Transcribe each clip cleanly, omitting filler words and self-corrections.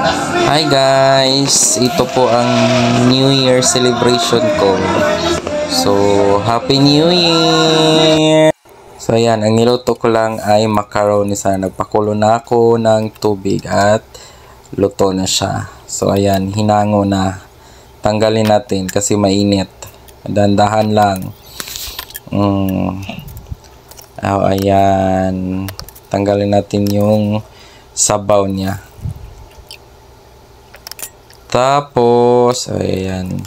Hi guys! Ito po ang New Year celebration ko. So, Happy New Year! So, ayan. Ang niluto ko lang ay macaroni. Sana nagpakulo na ako ng tubig at luto na siya. So, ayan. Hinango na. Tanggalin natin kasi mainit. Dandahan lang. Ayan. Tanggalin natin yung sabaw niya. Tapos, ayan.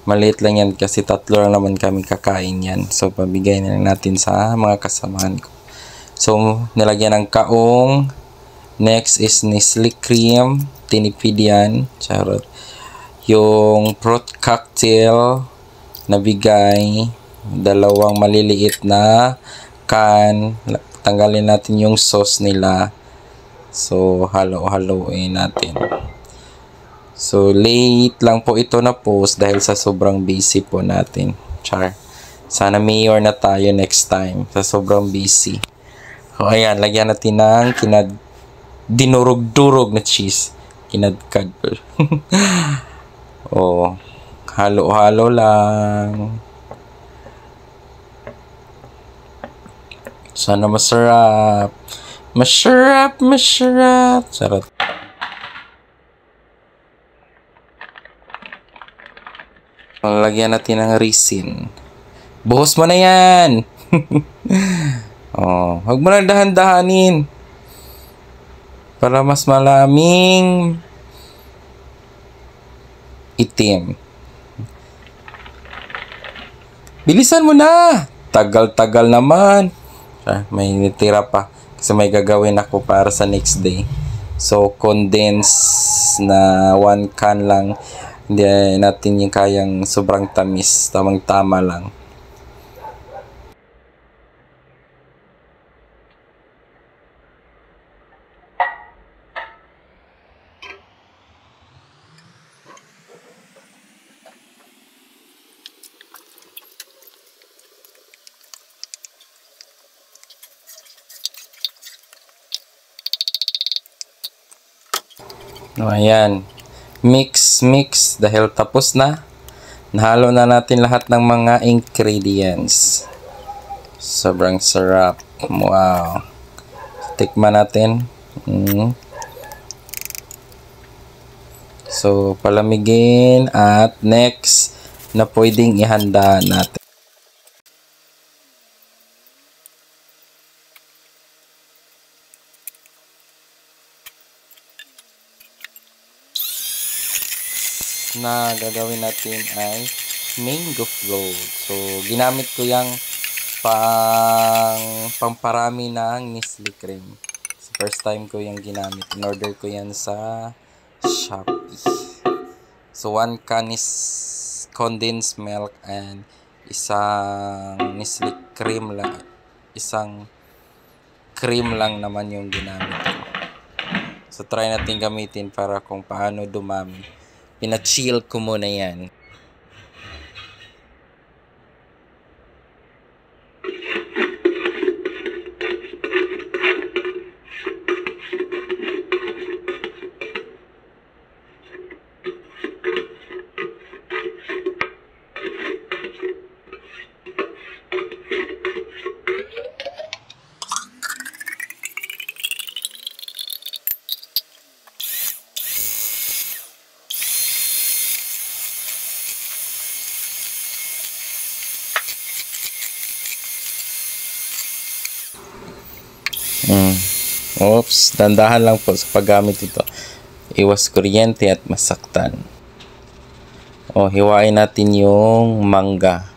Maliit lang yan kasi tatlo lang naman kami kakain yan. So, pabigay na lang natin sa mga kasamahan ko. So, nilagyan ng kaong. Next is Nestle cream. Tinipid yan. Charot. Yung fruit cocktail na bigay. Dalawang maliliit na can. Tanggalin natin yung sauce nila. So, halo-haloin natin. So, late lang po ito na post dahil sa sobrang busy po natin. Char. Sana mayor na tayo next time sa sobrang busy. So, ayan. Lagyan natin ng dinurog-durog na cheese. Kinadkad po. Oh, halo-halo lang. Sana masarap. Masarap, masarap. Sarap. Lagyan natin ng resin. Buhos mo na yan. Oh, huwag mo lang dahan-dahanin. Para mas malaming itim. Bilisan mo na. Tagal-tagal naman. May nitira pa. Kasi may gagawin ako para sa next day. So, condense na 1 can lang. Hindi natin yung kayang sobrang tamis. Tamang-tama lang. Ayan. Mix dahil tapos na. Nahalo na natin lahat ng mga ingredients. Sobrang sarap. Wow. Tikman natin. So, palamigin at next na pwedeng ihanda natin. Na gagawin natin ay mango float. So, ginamit ko yung pamparami ng Nestle cream. So, first time ko yung ginamit. In-order ko yan sa Shopee. So, 1 can is condensed milk and isang Nestle cream lang. Isang cream lang naman yung ginamit ko. So, try natin gamitin para kung paano dumami. Pina-chill ko muna yan. Oops, dandahan lang po sa paggamit ito. Iwas kuryente at masaktan. Hiwain natin yung mangga.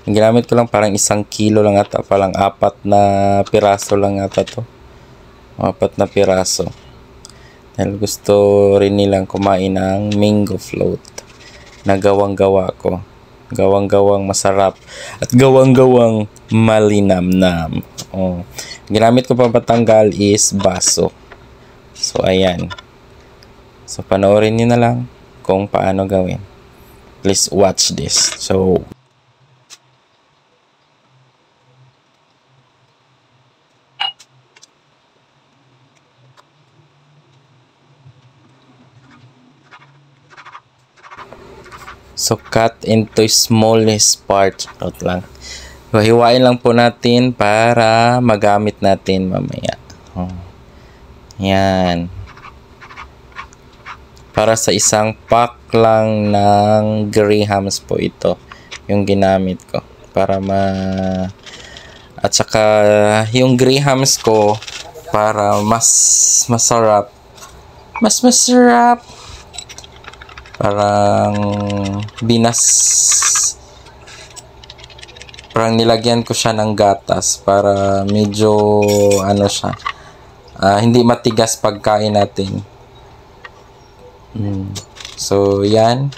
Ang ginamit ko lang parang 1 kilo lang ata. Parang 4 na piraso lang ata to. 4 na piraso. Dahil gusto rin nilang kumain ng mango float na gawang-gawa ko. Gawang-gawang masarap at gawang-gawang malinamnam. Ginamit ko pa patanggal is baso. So, ayan. So, panoorin nyo na lang kung paano gawin. Please watch this. So, So, cut into smallest part. Charot lang. So, hiwain lang po natin para magamit natin mamaya. Yan. Para sa isang pack lang ng grahams po ito. Yung ginamit ko. At saka, yung grahams ko, para mas masarap. Mas masarap. Parang nilagyan ko siya ng gatas para medyo siya, hindi matigas pagkain natin. So yan,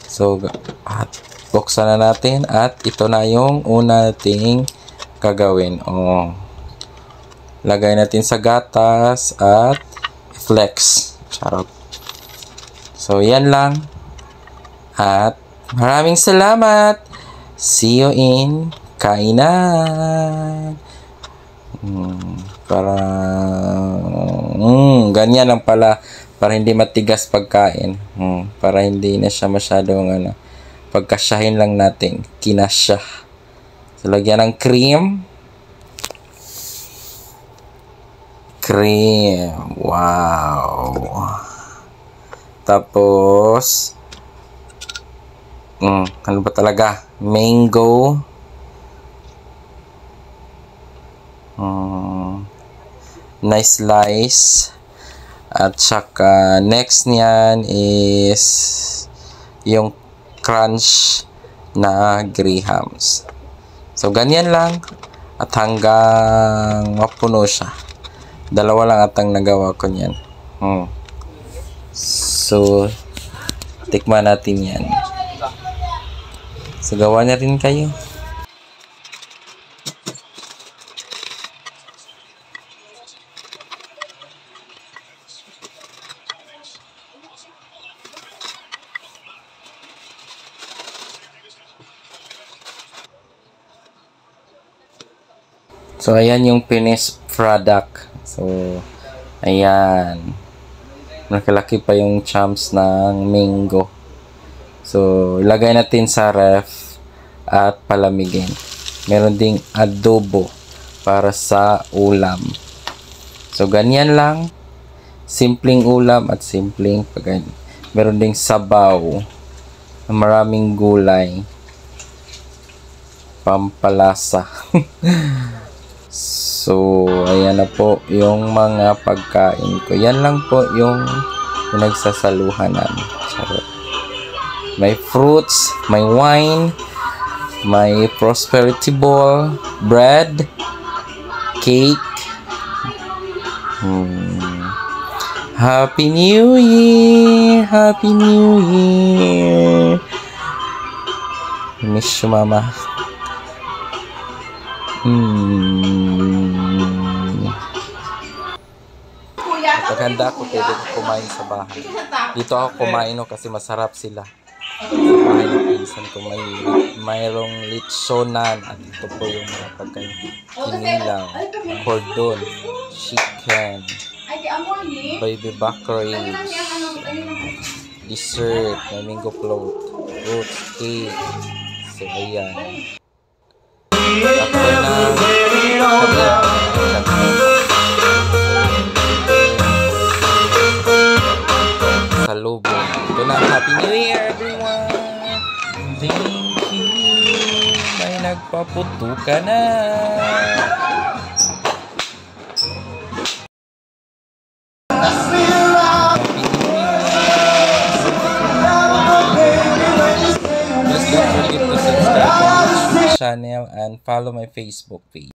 so buksan na natin at ito na yung una nating gagawin. Lagay natin sa gatas at flex. Charot. So, yan lang. At maraming salamat. See you in kainan. Ganyan lang pala. Para hindi matigas pagkain. Para hindi na siya masyadong pagkasyahin lang natin. Kinasya. So, lagyan ng cream. Wow. Tapos, ano ba talaga? Mango. Nice slice. At saka, next niyan is yung crunch na grahams. So, ganyan lang. At hanggang mapuno siya. Dalawa lang atang nagawa ko niyan. So, tikman natin yan. So, gawa na rin kayo. So, ayan yung finished product. So, ayan. Nakalaki pa yung chunks ng mango. So, ilagay natin sa ref at palamigin. Meron ding adobo para sa ulam. So, ganyan lang. Simpleng ulam at simpleng pagkain. Meron ding sabaw na maraming gulay. Pampalasa. So, ayan na po yung mga pagkain ko. Yan lang po yung pinagsasaluhan namin. Charot. May fruits, may wine, may prosperity ball, bread, cake. Happy New Year! Happy New Year! Miss you, Mama. Kapag handa ko, pwede ko kumain sa bahay. Dito ako kumain kasi masarap sila. Sa bahay ng pinsan ko mayroong litsonan at ito po yung mga pagkain. Kinilaw, cordon, chicken, baby back ribs, dessert, may mango float, fruits, cake. So ayan. Ako na salubong. Ito na, Happy New Year everyone! Thank you! May nagpaputo ka na! Happy New Year! Please don't forget to subscribe to my channel and follow my Facebook page.